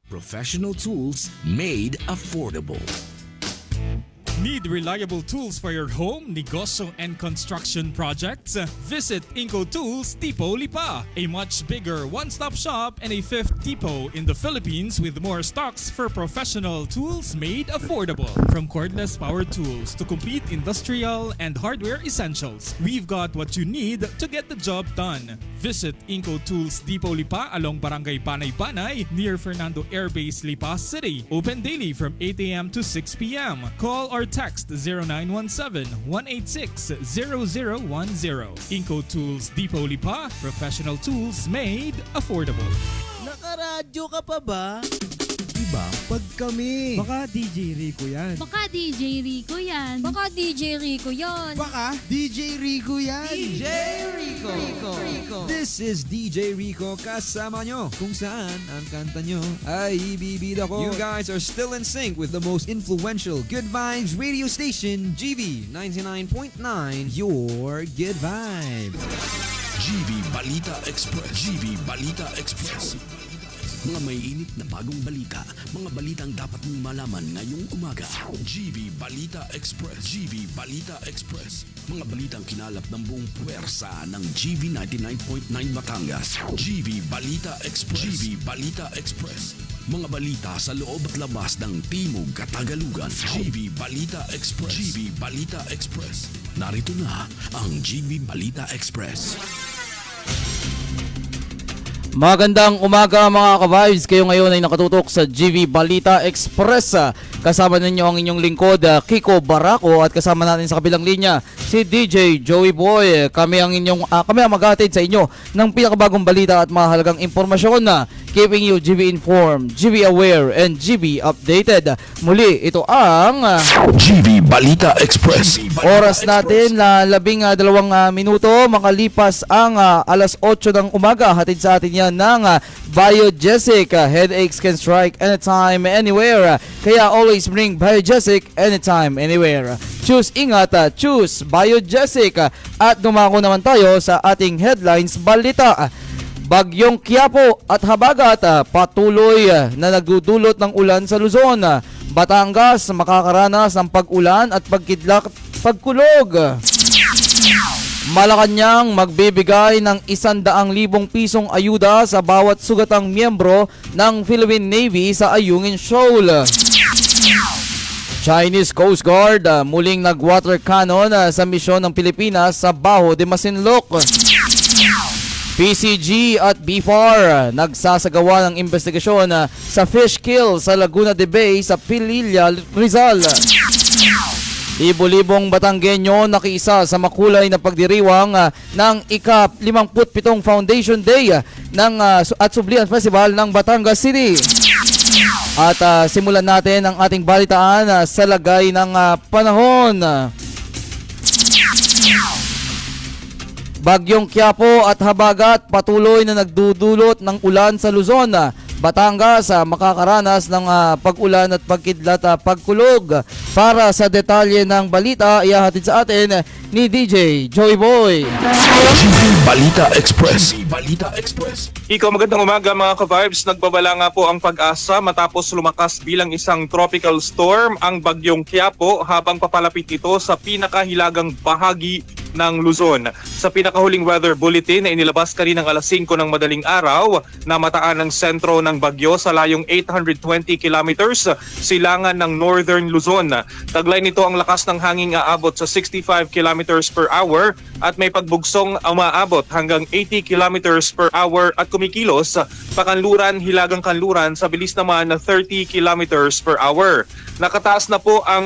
Professional tools made affordable. Need reliable tools for your home, negosyo, and construction projects? Visit Inco Tools Depot Lipa, a much bigger one-stop shop and a fifth depot in the Philippines with more stocks for professional tools made affordable. From cordless power tools to complete industrial and hardware essentials, we've got what you need to get the job done. Visit Inco Tools Depot Lipa along Barangay Banay-Banay near Fernando Air Base, Lipa City. Open daily from 8 a.m. to 6 p.m. Call or text 0917-186-0010. Inco Tools Depot Lipa, professional tools made affordable. Nakaradyo ka pa ba? Iba pag kami. Baka DJ Rico yan. Baka DJ Rico yan. Baka DJ Rico yon. Baka DJ Rico yan. DJ Rico. This is DJ Rico kasama nyo. Kung saan ang kanta nyo ay ibibida ko. You guys are still in sync with the most influential Good Vibes radio station, GV 99.9, your Good Vibes. GV Balita Express. GV Balita Express. Mga may init na bagong balita. Mga balitang dapat mong malaman ngayong umaga. GV Balita Express. GV Balita Express. Mga balitang kinalap ng buong puwersa ng GV 99.9 Batangas. GV Balita Express. GV Balita Express. Mga balita sa loob at labas ng Timog Katagalugan. GV Balita Express. GV Balita Express. Narito na ang GV Balita Express. Magandang umaga mga ka-vibes. Kayo ngayon ay nakatutok sa GV Balita Express. Kasama ninyo ang inyong lingkod, Kiko Barako, at kasama natin sa kabilang linya si DJ Joey Boy. Kami ang maghatid sa inyo ng pinakabagong balita at mahalagang impormasyon na keeping you GV informed, GV aware, and GV updated. Muli, ito ang GV Balita Express. oras natin na 12 minuto makalipas ang alas 8 ng umaga. Hatid sa atin yan ng Biogesic. Headaches can strike anytime, anywhere. Kaya always bring Biogesic anytime, anywhere. Choose ingat, choose Biogesic. At dumako naman tayo sa ating headlines balita. Bagyong Quiapo at Habagat patuloy na nagdudulot ng ulan sa Luzon. Batangas makakaranas ng pag-ulan at pagkulog. Malacanang magbibigay ng 100,000 pisong ayuda sa bawat sugatang miyembro ng Philippine Navy sa Ayungin Shoal. Chinese Coast Guard muling nag-water cannon sa misyon ng Pilipinas sa Baho de Masinloc. PCG at BFAR nagsasagawa ng investigasyon sa fish kill sa Laguna de Bay sa Pililla, Rizal. Libo-libong Batanggenyo nakiisa sa makulay na pagdiriwang ng ika-57 Foundation Day at Sublian Festival ng Batangas City. At simulan natin ang ating balitaan sa lagay ng panahon. Bagyong Quiapo at Habagat patuloy na nagdudulot ng ulan sa Luzon. Batangas makakaranas ng pag-ulan at pagkidlat pagkulog. Para sa detalye ng balita, ihahatid sa atin ni DJ Joey Boy. GV Balita Express. GV Balita Express. Ikaw, magandang umaga mga ka-vibes. Nagbabala nga po ang Pag-asa matapos lumakas bilang isang tropical storm ang Bagyong Quiapo habang papalapit ito sa pinakahilagang bahagi ng Luzon. Sa pinakahuling weather bulletin na inilabas kaninang alas 5 ng madaling araw, namataan ng sentro ng bagyo sa layong 820 kilometers silangan ng northern Luzon. Taglay nito ang lakas ng hangin aabot sa 65 kilometers per hour at may pagbugsong umaabot hanggang 80 kilometers per hour at kumikilos pakanluran, hilagang kanluran sa bilis naman na 30 kilometers per hour. Nakataas na po ang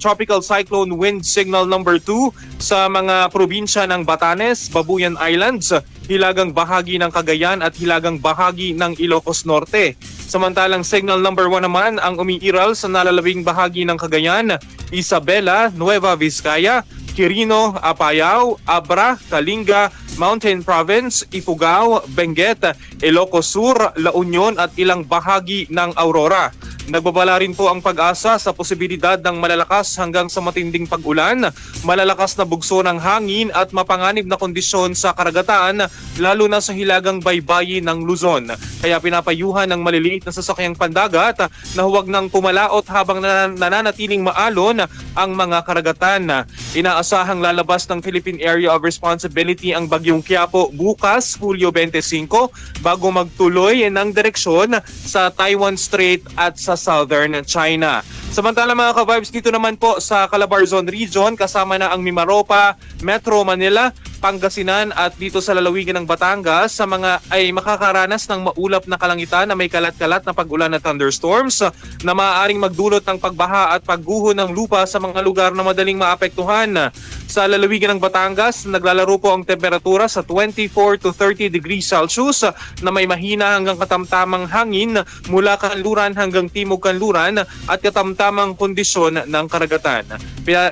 tropical cyclone wind signal number 2 sa mga probinsya ng Batanes, Babuyan Islands, hilagang bahagi ng Cagayan at hilagang bahagi ng Ilocos Norte. Samantalang signal number 1 naman ang umiiral sa nalalabing bahagi ng Cagayan, Isabela, Nueva Vizcaya, Quirino, Apayao, Abra, Kalinga, Mountain Province, Ifugao, Benguet, Ilocos Sur, La Union at ilang bahagi ng Aurora. Nagbabala rin po ang Pag-asa sa posibilidad ng malalakas hanggang sa matinding pag-ulan, malalakas na bugso ng hangin at mapanganib na kondisyon sa karagatan, lalo na sa hilagang baybayin ng Luzon. Kaya pinapayuhan ng maliliit na sasakyang pandagat na huwag nang pumalaot habang nananatiling maalon ang mga karagatan. Inaasahang lalabas ng Philippine Area of Responsibility ang Bagyong Quiapo bukas, Hulyo 25, bago magtuloy ng direksyon sa Taiwan Strait at sa Southern China. Samantala mga ka-vibes, dito naman po sa Calabarzon Region, kasama na ang Mimaropa, Metro Manila, Pangasinan at dito sa lalawigan ng Batangas sa mga ay makakaranas ng maulap na kalangitan na may kalat-kalat na pag-ulan at thunderstorms na maaaring magdulot ng pagbaha at pagguho ng lupa sa mga lugar na madaling maapektuhan. Sa lalawigan ng Batangas, naglalaro po ang temperatura sa 24 to 30 degrees Celsius na may mahina hanggang katamtamang hangin mula kanluran hanggang timog kanluran at katamtamang kondisyon ng karagatan.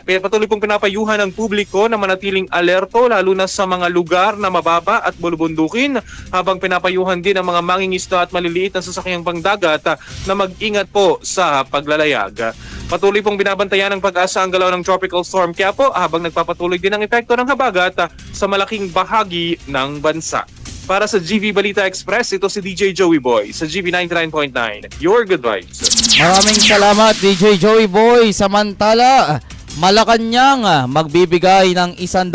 Patuloy pong pinapayuhan ng publiko na manatiling alerto lalo na sa mga lugar na mababa at bulubundukin, habang pinapayuhan din ang mga mangingisda at maliliit na sasakyang pangdagat na mag-ingat po sa paglalayag. Patuloy pong binabantayan ng Pag-asa ang galaw ng Tropical Storm Quiapo habang nagpapatuloy din ang epekto ng habagat sa malaking bahagi ng bansa. Para sa GV Balita Express, ito si DJ Joey Boy sa GV 99.9. Your good vibes. Maraming salamat DJ Joey Boy. Samantala, Malacanang magbibigay ng 100,000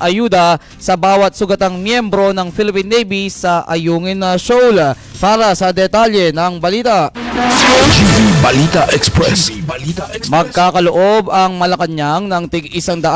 ayuda sa bawat sugatang miyembro ng Philippine Navy sa Ayungin Shoal. Para sa detalye ng balita, GV Balita Express. Balita Express. magkakaloob ang Malacanang ng tig 100,000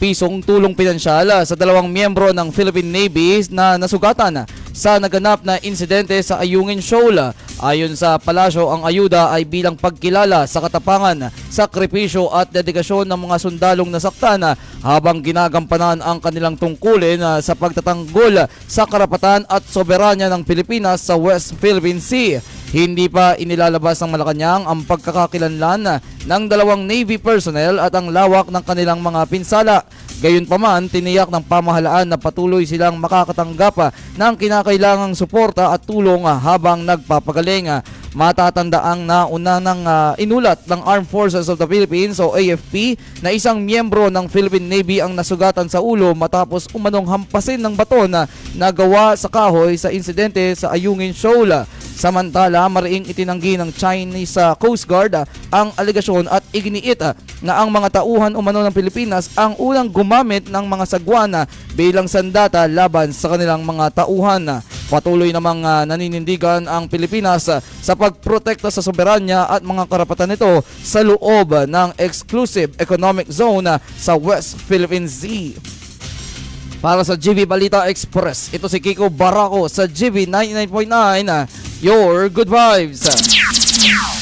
pisong tulong pinansyal sa 2 miyembro ng Philippine Navy na nasugatan sa naganap na insidente sa Ayungin Shoal. Ayon sa palasyo, ang ayuda ay bilang pagkilala sa katapangan, sakripisyo at dedikasyon ng mga sundalong nasaktan habang ginagampanan ang kanilang tungkulin sa pagtatanggol sa karapatan at soberanya ng Pilipinas sa West Philippine Sea. Hindi pa inilalabas ng Malacanang ang pagkakakilanlan ng 2 Navy personnel at ang lawak ng kanilang mga pinsala. Gayunpaman, tiniyak ng pamahalaan na patuloy silang makakatanggap ng kinakailangang suporta at tulong habang nagpapagaling. Matatandaan na una nang inulat ng Armed Forces of the Philippines o AFP na isang miyembro ng Philippine Navy ang nasugatan sa ulo matapos umanong hampasin ng baton na gawa sa kahoy sa insidente sa Ayungin Shoal. Samantala, mariing itinanggi ng Chinese Coast Guard ang alegasyon at iginiit na ang mga tauhan umano ng Pilipinas ang unang gumamit ng mga sagwana bilang sandata laban sa kanilang mga tauhan. Patuloy namang naninindigan ang Pilipinas sa pagprotekta sa soberanya at mga karapatan nito sa loob ng Exclusive Economic Zone sa West Philippine Sea. Para sa GV Balita Express, ito si Kiko Barako sa GV 99.9, Your Good Vibes.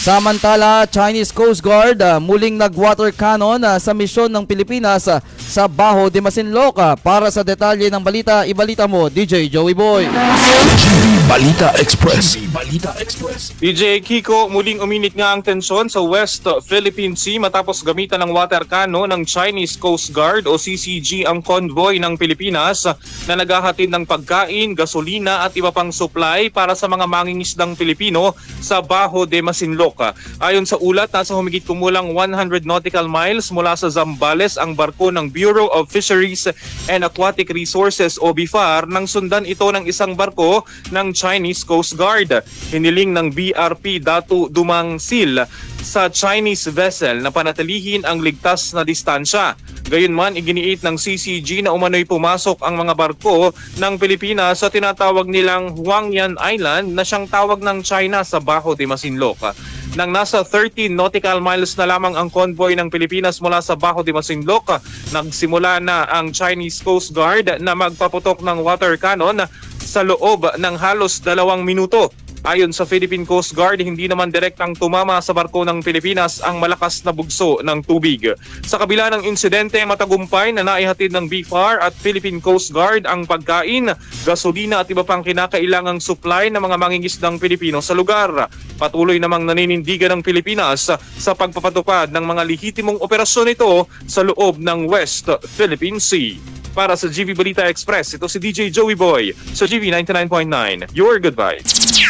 Samantala, Chinese Coast Guard muling nag-water cannon sa misyon ng Pilipinas sa Baho de Masinloc. Para sa detalye ng balita, ibalita mo, DJ Joey Boy. GV Balita Express. Balita Express. DJ Kiko, muling uminit nga ang tensyon sa West Philippine Sea matapos gamitan ng water cannon ng Chinese Coast Guard o CCG ang convoy ng Pilipinas na naghahatid ng pagkain, gasolina at iba pang supply para sa mga mangingisdang Pilipino sa Baho de Masinloc. Ayon sa ulat, nasa humigit kumulang 100 nautical miles mula sa Zambales ang barko ng Bureau of Fisheries and Aquatic Resources o BIFAR nang sundan ito ng isang barko ng Chinese Coast Guard. Hiniling ng BRP Datu Dumang Sil sa Chinese vessel na panatilihin ang ligtas na distansya. Gayunman, iginiit ng CCG na umano'y pumasok ang mga barko ng Pilipinas sa tinatawag nilang Huangyan Island na siyang tawag ng China sa Baho de Masinloc. Nang nasa 13 nautical miles na lamang ang convoy ng Pilipinas mula sa Baho de Masinloc, nagsimula na ang Chinese Coast Guard na magpaputok ng water cannon sa loob ng halos 2 minuto. Ayon sa Philippine Coast Guard, hindi naman direktang tumama sa barko ng Pilipinas ang malakas na bugso ng tubig. Sa kabila ng insidente, matagumpay na naihatid ng BIFAR at Philippine Coast Guard ang pagkain, gasolina at iba pang kinakailangang supply ng mga mangingisdang Pilipino sa lugar. Patuloy namang naninindigan ng Pilipinas sa pagpapatupad ng mga lehitimong operasyon nito sa loob ng West Philippine Sea. Para sa GV Balita Express, ito si DJ Joey Boy sa GV 99.9. Your good vibes.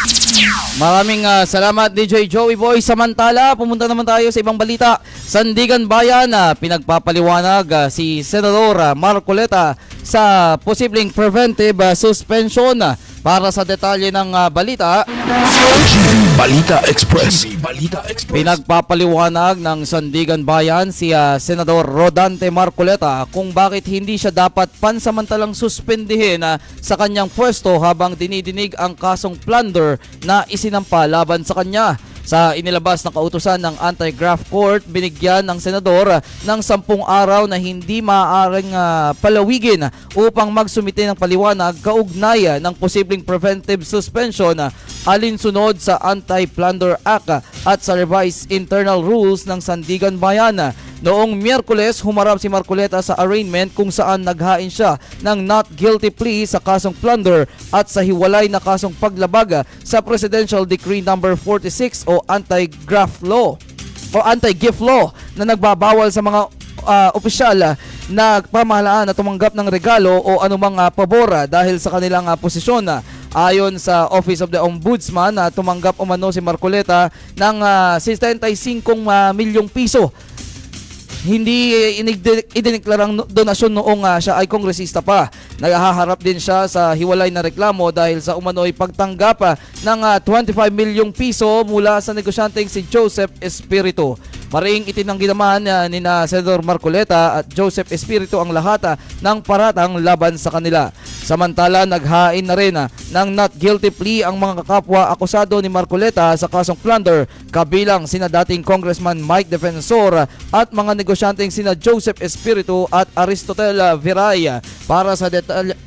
Maraming salamat DJ Joey Boy. Samantala, pumunta naman tayo sa ibang balita. Sandigan Bayan, pinagpapaliwanag si Senador Marcoleta sa posibleng preventive suspension. Para sa detalye ng balita, GV Balita Express. GV Balita Express. pinagpapaliwanag ng Sandigan Bayan si Senador Rodante Marcoleta kung bakit hindi siya dapat pansamantalang suspendihin sa kanyang pwesto habang dinidinig ang kasong plunder na isinampa laban sa kanya. Sa inilabas na kautusan ng Anti-Graft Court, binigyan ng senador ng 10 araw na hindi maaaring palawigin upang magsumite ng paliwanag kaugnay ng posibleng preventive suspension alinsunod sa Anti-Plunder Act at sa revised internal rules ng Sandigan Bayan. Noong Miyerkules, humarap si Marcoleta sa arraignment kung saan naghain siya ng not guilty plea sa kasong plunder at sa hiwalay na kasong paglabag sa Presidential Decree No. 46 o Anti-Graft Law o Anti-Gift Law na nagbabawal sa mga opisyal na pamahalaan na tumanggap ng regalo o anumang pabor dahil sa kanilang posisyon. Ayon sa Office of the Ombudsman, tumanggap umano si Marcoleta ng 65 milyong piso. Hindi idineklarang donasyon noong siya ay kongresista pa. Naghaharap din siya sa hiwalay na reklamo dahil sa umano'y pagtanggap ng 25 milyong piso mula sa negosyanteng si Joseph Espiritu. Maring itinanggi naman ni Senador Marcoleta at Joseph Espiritu ang lahat ng paratang laban sa kanila. Samantala, naghain na rin ng not guilty plea ang mga kapwa akusado ni Marcoleta sa kasong plunder, kabilang sina dating Congressman Mike Defensor at mga negosyanteng sina Joseph Espiritu at Aristotel Viray.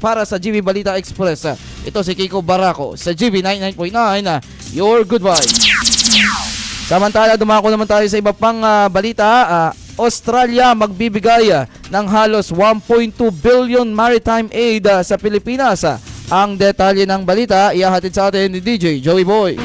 Para sa GV Balita Express, ito si Kiko Barako sa GV 99.9, your good vibes. Samantala, dumako naman tayo sa iba pang balita. Australia magbibigay ng halos 1.2 billion maritime aid sa Pilipinas. Ang detalye ng balita ihahatid sa atin ni DJ Joey Boy.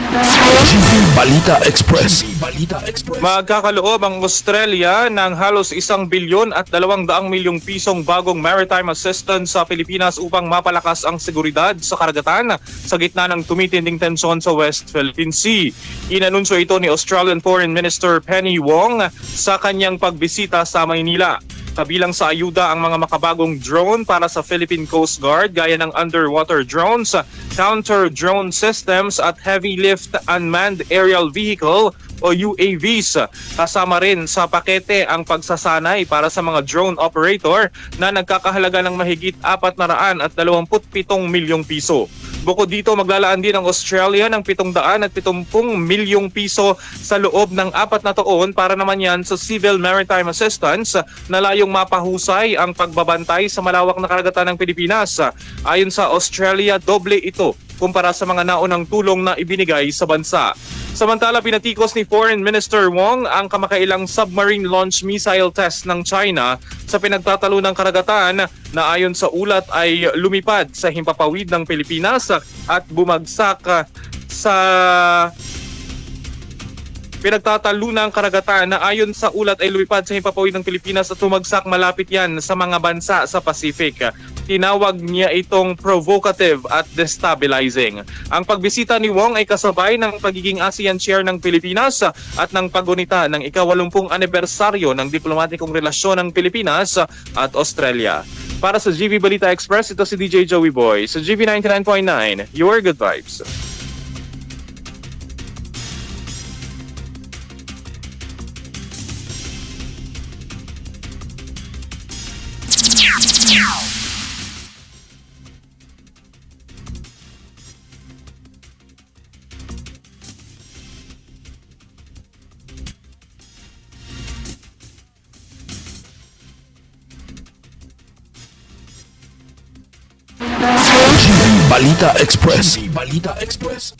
GV Balita Express. GV Balita Express. Magkakaloob ang Australia ng halos 1 bilyon at 200 milyong pisong bagong maritime assistance sa Pilipinas upang mapalakas ang seguridad sa karagatan sa gitna ng tumitinding tensyon sa West Philippine Sea. Inanunsyo ito ni Australian Foreign Minister Penny Wong sa kanyang pagbisita sa Maynila. Kabilang sa ayuda ang mga makabagong drone para sa Philippine Coast Guard gaya ng underwater drones, counter-drone systems at heavy lift unmanned aerial vehicle o UAVs. Kasama rin sa pakete ang pagsasanay para sa mga drone operator na nagkakahalaga ng mahigit 427 milyong piso. Bukod dito, maglalaan din ang Australia ng 770 milyong piso sa loob ng 4 na taon para naman yan sa Civil Maritime Assistance na layong mapahusay ang pagbabantay sa malawak na karagatan ng Pilipinas. Ayon sa Australia, doble ito kumpara sa mga naunang tulong na ibinigay sa bansa. Samantala, pinatikos ni Foreign Minister Wong ang kamakailang submarine launch missile test ng China sa pinagtatalo ng karagatan na ayon sa ulat ay lumipad sa himpapawid ng Pilipinas at bumagsak sa pinagtatalunang karagatan na ayon sa ulat ay lumipad sa himpapawid ng Pilipinas at tumagsak malapit yan sa mga bansa sa Pacific. Tinawag niya itong provocative at destabilizing. Ang pagbisita ni Wong ay kasabay ng pagiging ASEAN Chair ng Pilipinas at ng paggunita ng ika-80 anibersaryo ng diplomatikong relasyon ng Pilipinas at Australia. Para sa GV Balita Express, ito si DJ Joey Boy sa GV 99.9, your good vibes. GV Balita Express. GV Balita Express.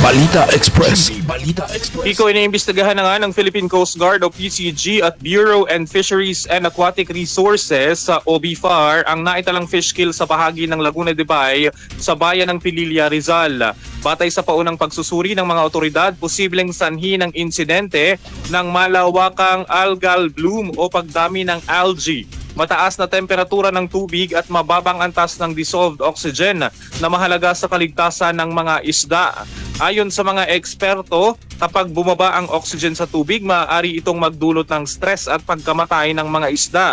Balita Express. Balita Express. Iko, iniimbestigahan na nga ng Philippine Coast Guard o PCG at Bureau and Fisheries and Aquatic Resources sa OBFAR ang naitalang fish kill sa bahagi ng Laguna de Bay sa bayan ng Pililla, Rizal. Batay sa paunang pagsusuri ng mga otoridad, posibleng sanhi ng insidente ng malawakang algal bloom o pagdami ng algae. Mataas na temperatura ng tubig at mababang antas ng dissolved oxygen na mahalaga sa kaligtasan ng mga isda. Ayon sa mga eksperto, kapag bumaba ang oxygen sa tubig, maaari itong magdulot ng stress at pagkamatay ng mga isda.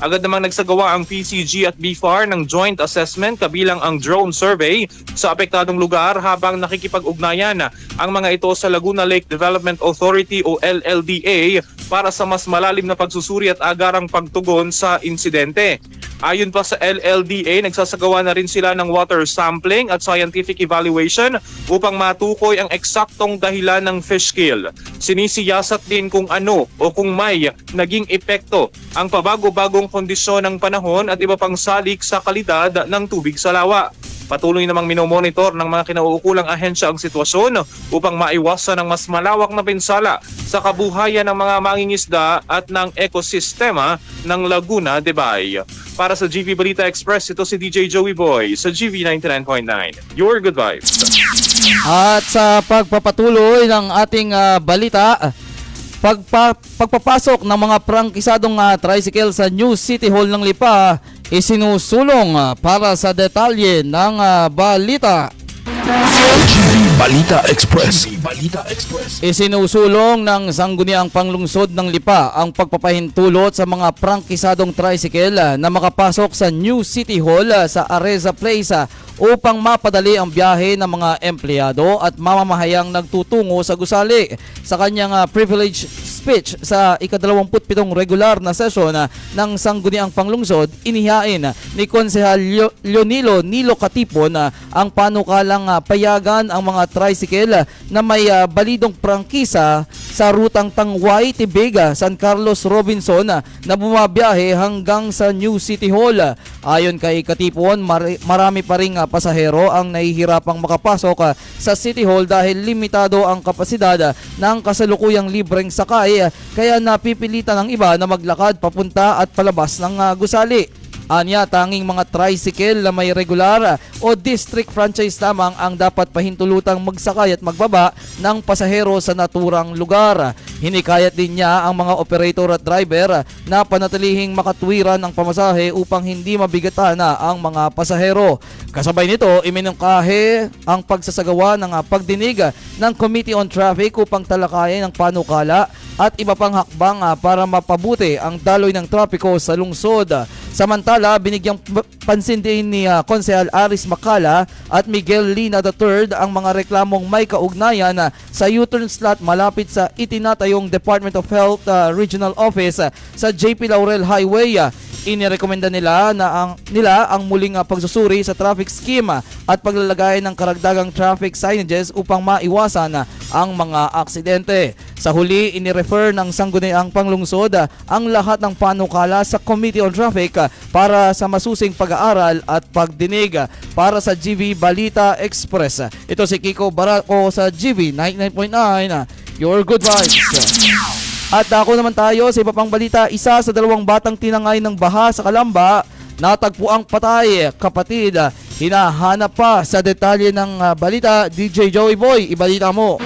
Agad namang nagsagawa ang PCG at BFAR ng joint assessment kabilang ang drone survey sa apektadong lugar habang nakikipag-ugnayan ang mga ito sa Laguna Lake Development Authority o LLDA para sa mas malalim na pagsusuri at agarang pagtugon sa insidente. Ayon pa sa LLDA, nagsasagawa na rin sila ng water sampling at scientific evaluation upang matukoy ang eksaktong dahilan ng fish kill. Sinisiyasat din kung ano o kung may naging epekto ang pabago-bagong kondisyon ng panahon at iba pang salik sa kalidad ng tubig sa lawa. Patuloy namang minomonitor ng mga kinauukulang ahensya ang sitwasyon upang maiwasan ang mas malawak na pinsala sa kabuhayan ng mga mangingisda at ng ekosistema ng Laguna de Bay. Para sa GV Balita Express, ito si DJ Joey Boy sa GV 99.9. Your good vibes. At sa pagpapatuloy ng ating balita, pagpapasok ng mga prangkisadong tricycle sa New City Hall ng Lipa, isinusulong para sa detalye ng balita. GV Balita Express. Balita Express. Isinusulong ng Sangguniang Panglungsod ng Lipa ang pagpapahintulot sa mga prangkisadong tricycle na makapasok sa New City Hall sa Areza Place upang mapadali ang biyahe ng mga empleyado at mamamahayang nagtutungo sa gusali. Sa kanyang privilege speech sa ika-27 regular na sesyon ng Sangguniang Panglungsod, inihain ni Konsehal Leonilo Nilo Katipon ang panukalang payagan ang mga tricycle na may balidong prangkisa sa rutang Tangway, Tibega, San Carlos, Robinson na bumabiyahe hanggang sa New City Hall. Ayon kay Katipon, marami pa ring pasahero ang nahihirapang makapasok sa City Hall dahil limitado ang kapasidad ng kasalukuyang libreng sakay, kaya napipilitan ng iba na maglakad papunta at palabas ng gusali. Anya, tanging mga tricycle na may regular o district franchise lamang ang dapat pahintulutang magsakay at magbaba ng pasahero sa naturang lugar. Hinikayat din niya ang mga operator at driver na panatilihing makatwiran ng pamasahe upang hindi mabigatan ang mga pasahero. Kasabay nito, iminungkahi ang pagsasagawa ng pagdinig ng Committee on Traffic upang talakayin ang panukala at iba pang hakbang para mapabuti ang daloy ng trapiko sa lungsod. Samantala, binigyang pansin din ni Konsehal Aris Macala at Miguel Lina III ang mga reklamong may kaugnayan sa U-turn slot malapit sa itinatayong Department of Health Regional Office sa JP Laurel Highway. Inirekomenda nila ang muling pagsusuri sa traffic scheme at paglalagay ng karagdagang traffic signages upang maiwasan ang mga aksidente. Sa huli, inirefer ng Sangguniang Panglungsod ang lahat ng panukala sa Committee on Traffic para sa masusing pag-aaral at pagdinig. Para sa GV Balita Express, ito si Kiko Barako sa GV 99.9, Your Good Vibes. At ako naman tayo sa iba pang balita. Isa sa 2 batang tinangay ng baha sa Calamba, natagpuang patay. Kapatid, hinahanap pa. Sa detalye ng balita, DJ Joey Boy, ibalita mo.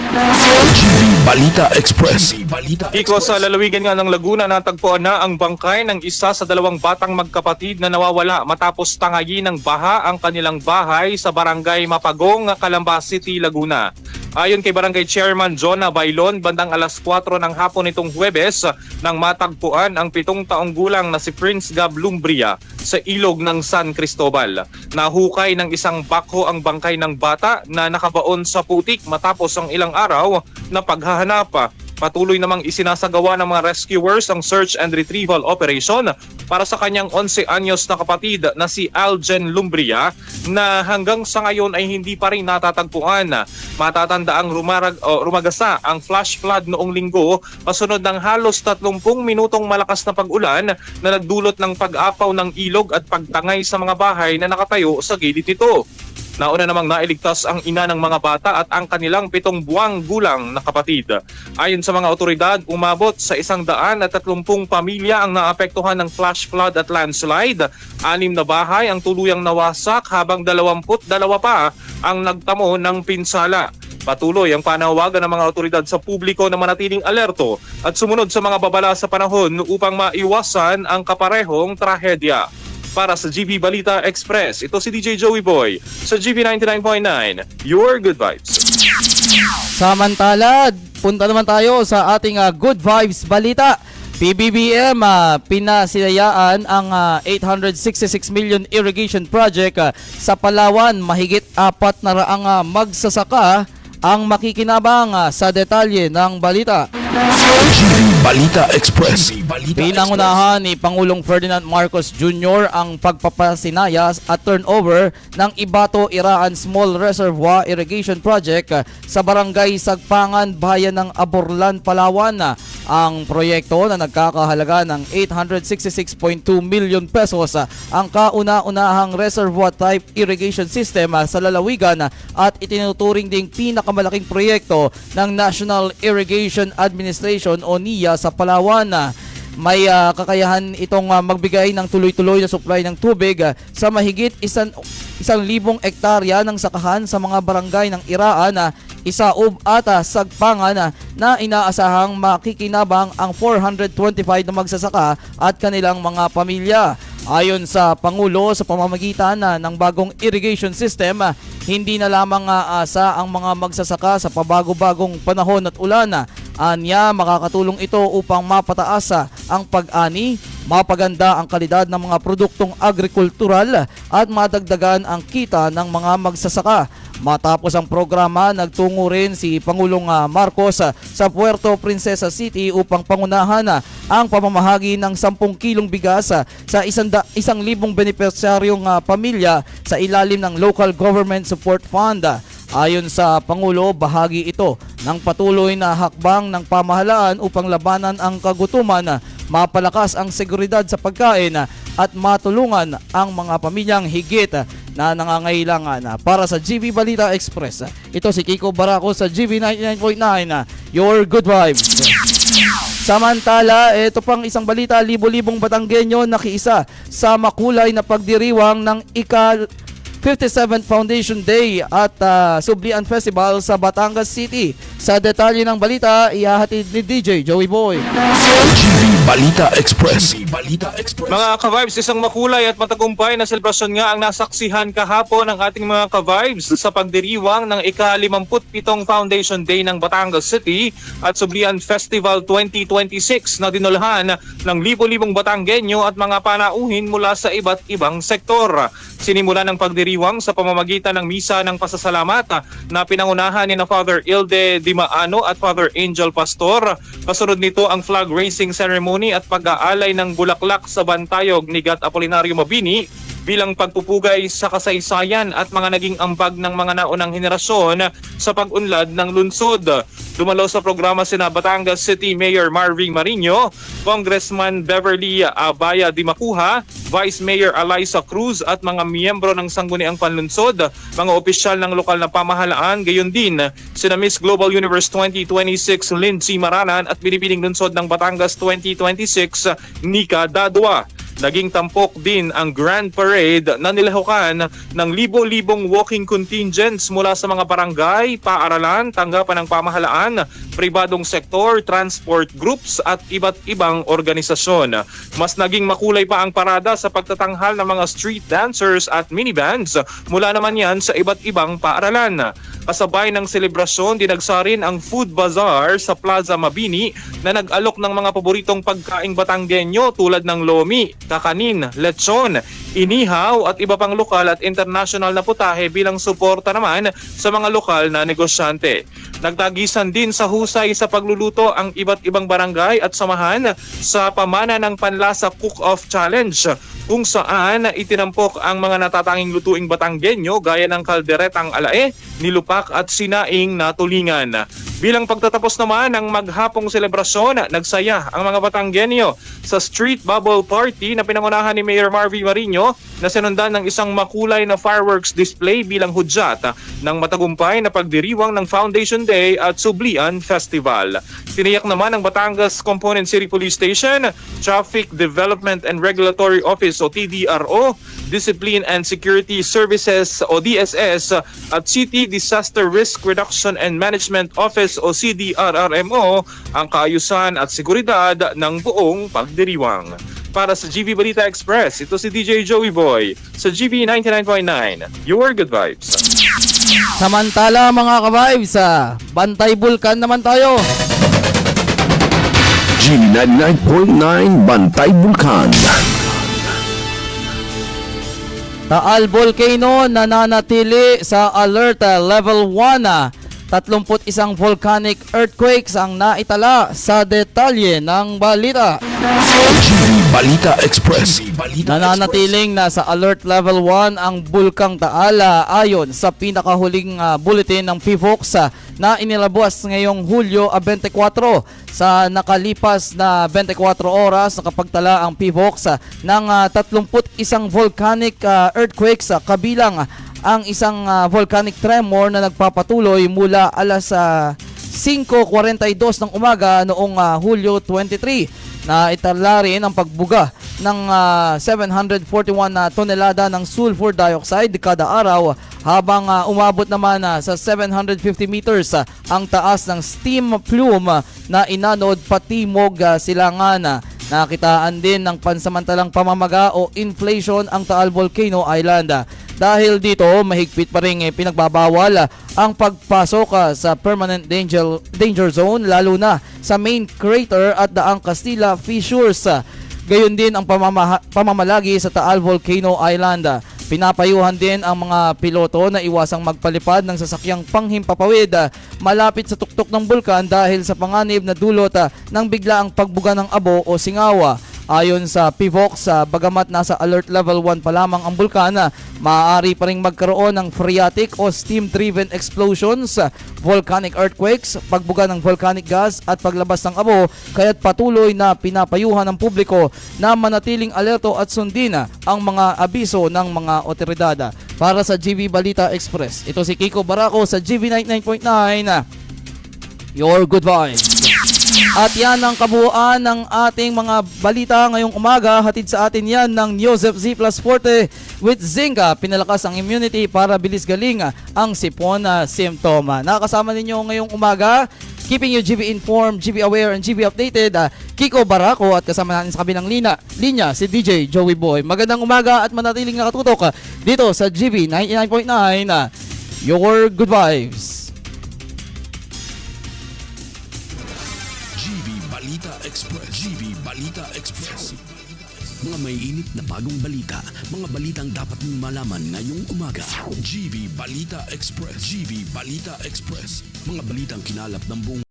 GV Balita Express. Balita Iko, sa lalawigan nga ng Laguna, natagpuan na ang bangkay ng isa sa 2 batang magkapatid na nawawala matapos tangayin ng baha ang kanilang bahay sa barangay Mapagong, Calamba City, Laguna. Ayon kay Barangay Chairman Jonah Bailon, bandang alas 4 ng hapon nitong Huwebes nang matagpuan ang 7 taong gulang na si Prince Gab Lumbria sa ilog ng San Cristobal. Nahukay ng isang bakho ang bangkay ng bata na nakabaon sa putik matapos ang ilang araw na paghahanap. Patuloy namang isinasagawa ng mga rescuers ang search and retrieval operation para sa kanyang 11 anyos na kapatid na si Algen Lumbria na hanggang sa ngayon ay hindi pa rin natatagpuan. Matatandaang rumagasa ang flash flood noong linggo kasunod ng halos 30 minutong malakas na pag-ulan na nagdulot ng pag-apaw ng ilog at pagtangay sa mga bahay na nakatayo sa gilid nito. Nauna namang nailigtas ang ina ng mga bata at ang kanilang 7 buwang gulang na kapatid. Ayon sa mga otoridad, umabot sa 130 pamilya ang naapektuhan ng flash flood at landslide. 6 na bahay ang tuluyang nawasak habang 22 pa ang nagtamo ng pinsala. Patuloy ang panawagan ng mga otoridad sa publiko na manatiling alerto at sumunod sa mga babala sa panahon upang maiwasan ang kaparehong trahedya. Para sa GB Balita Express, ito si DJ Joey Boy sa GB 99.9, Your Good Vibes. Samantala, punta naman tayo sa ating Good Vibes Balita. PBBM pinasinayaan ang 866 million irrigation project sa Palawan. Mahigit 400 magsasaka ang makikinabang sa detalye ng balita. GB Balita Express. Pinangunahan ni Pangulong Ferdinand Marcos Jr. ang pagpapasinayas at turnover ng Ibato Iraan Small Reservoir Irrigation Project sa Barangay Sagpangan, Bayan ng Aborlan, Palawan. Ang proyekto na nagkakahalaga ng 866.2 million pesos ang kauna-unahang reservoir type irrigation system sa lalawigan at itinuturing ding pinakamalaking proyekto ng National Irrigation Administration o NIA sa Palawan. May kakayahan itong magbigay ng tuloy-tuloy na supply ng tubig sa mahigit 1,000 hektarya ng sakahan sa mga barangay ng Iraan, Isaub at Sagpangan na inaasahang makikinabang ang 425 na magsasaka at kanilang mga pamilya. Ayon sa Pangulo, sa pamamagitan ng bagong irrigation system, hindi na lamang aasa ang mga magsasaka sa pabago-bagong panahon at ulan. Anya, makakatulong ito upang mapataas ang pag-ani, mapaganda ang kalidad ng mga produktong agrikultural at madagdagan ang kita ng mga magsasaka. Matapos ang programa, nagtungo rin si Pangulong Marcos sa Puerto Princesa City upang pangunahan ang pamamahagi ng 10 kilong bigas sa 1,000 benepisyaryong pamilya sa ilalim ng Local Government Support Fund. Ayon sa Pangulo, bahagi ito ng patuloy na hakbang ng pamahalaan upang labanan ang kagutuman, mapalakas ang seguridad sa pagkain at matulungan ang mga pamilyang higit na nangangailangan. Para sa GB Balita Express, ito si Kiko Barako sa GB 99.9, Your Good Vibes. Samantala, ito pang isang balita, libo-libong Batanggenyo nakiisa sa makulay na pagdiriwang ng 57th Foundation Day at Sublian Festival sa Batangas City. Sa detalye ng balita, ihahatid ni DJ Joey Boy. GB Balita Express. Mga ka-vibes, isang makulay at matagumpay na selebrasyon nga ang nasaksihan kahapon ng ating mga ka-vibes sa pagdiriwang ng ika-57 Foundation Day ng Batangas City at Sublian Festival 2026 na dinulhan ng libo-libong Batanggenyo at mga panauhin mula sa iba't ibang sektor. Sinimula ng pagdiriwang sa pamamagitan ng misa ng pasasalamat na pinangunahan ni na Father Ilde Dimaano at Father Angel Pastor. Kasunod nito ang flag raising ceremony at pag-aalay ng bulaklak sa bantayog ni Gat Apolinario Mabini bilang pagpupugay sa kasaysayan at mga naging ambag ng mga naunang henerasyon sa pag-unlad ng lungsod. Dumalo sa programa sina Batangas City Mayor Marvin Marino, Congressman Beverly Abaya Dimacuha, Vice Mayor Eliza Cruz at mga miyembro ng Sangguniang Panlunsod, mga opisyal ng lokal na pamahalaan, gayon din sina Miss Global Universe 2026 Lindsay Maranan at Binibining Lunsod ng Batangas 2026 Nika Dadua. Naging tampok din ang Grand Parade na nilahukan ng libo-libong walking contingents mula sa mga barangay, paaralan, tanggapan ng pamahalaan, pribadong sektor, transport groups at iba't ibang organisasyon. Mas naging makulay pa ang parada sa pagtatanghal ng mga street dancers at minibands mula naman yan sa iba't ibang paaralan. Kasabay ng selebrasyon, dinagsarin ang food bazaar sa Plaza Mabini na nag-alok ng mga paboritong pagkaing Batanggenyo tulad ng lomi, kakanin, lechon, inihaw at iba pang lokal at international na putahe bilang suporta naman sa mga lokal na negosyante. Nagtagisan din sa husay sa pagluluto ang iba't ibang barangay at samahan sa pamana ng Panlasa Cook-Off Challenge, kung saan itinampok ang mga natatanging lutuing Batanggenyo gaya ng kalderetang alae, nilupak at sinaing na tulingan. Bilang pagtatapos naman ng maghapong selebrasyon, nagsaya ang mga Batanggenyo sa Street Bubble Party na pinangunahan ni Mayor Marvy Marino na sinundan ng isang makulay na fireworks display bilang hudyat ng matagumpay na pagdiriwang ng Foundation Day at Sublian Festival. Tiniyak naman ng Batangas Component City Police Station, Traffic Development and Regulatory Office o TDRO, Discipline and Security Services o DSS at City Disaster Risk Reduction and Management Office o CDRRMO ang kaayusan at seguridad ng buong pagdiriwang. Para sa GV Balita Express, ito si DJ Joey Boy sa GV 99.9, Your Good Vibes. Samantala mga ka-vibes, Bantay Bulkan naman tayo. GV 99.9 Bantay Bulkan. Taal Volcano nananatili sa alert level 1. 31 volcanic earthquakes ang naitala sa detalye ng balita. GV Balita Express. Nananatiling nasa alert level 1 ang Bulkang Taal ayon sa pinakahuling bulletin ng PHOX na inilabas ngayong Hulyo 24. Sa nakalipas na 24 oras, nakapagtala ang PHOX ng 31 volcanic earthquakes kabilang ang isang volcanic tremor na nagpapatuloy mula alas 5:42 ng umaga noong Hulyo 23. Na itala rin ang pagbuga ng 741 na tonelada ng sulfur dioxide kada araw habang umabot naman sa 750 meters ang taas ng steam plume na inanod patimog silangan. Nakitaan din ng pansamantalang pamamaga o inflation ang Taal Volcano Island. Dahil dito, mahigpit pa rin pinagbabawal ang pagpasok sa permanent danger zone lalo na sa main crater at daang Castilla Fissures. Gayon din ang pamamalagi sa Taal Volcano Island. Pinapayuhan din ang mga piloto na iwasang magpalipad ng sasakyang panghimpapawid malapit sa tuktok ng bulkan dahil sa panganib na dulot ng biglaang pagbuga ng abo o singawa. Ayon sa PHOX, bagamat nasa alert level 1 pa lamang ang bulkan, maaari pa rin magkaroon ng phreatic o steam-driven explosions, volcanic earthquakes, pagbuga ng volcanic gas at paglabas ng abo, kaya't patuloy na pinapayuhan ng publiko na manatiling alerto at sundin ang mga abiso ng mga otoridad. Para sa GV Balita Express, ito si Kiko Barako sa GV 99.9, Your Good Vibes. At yan ang kabuuan ng ating mga balita ngayong umaga. Hatid sa atin yan ng Neosep Z Plus Forte with Zinga. Pinalakas ang immunity para bilis galing ang sipon na simptoma. Nakasama ninyo ngayong umaga, keeping you GV informed, GV aware, and GV updated, Kiko Barako, at kasama natin sa kabilang linya si DJ Joey Boy. Magandang umaga at manatiling nakatutok dito sa GV 99.9, Your Good Vibes. GV Balita Express. Mga may init na bagong balita, mga balitang dapat mong malaman ngayong umaga. GV Balita Express. GV Balita Express. Mga balitang kinalap ng buong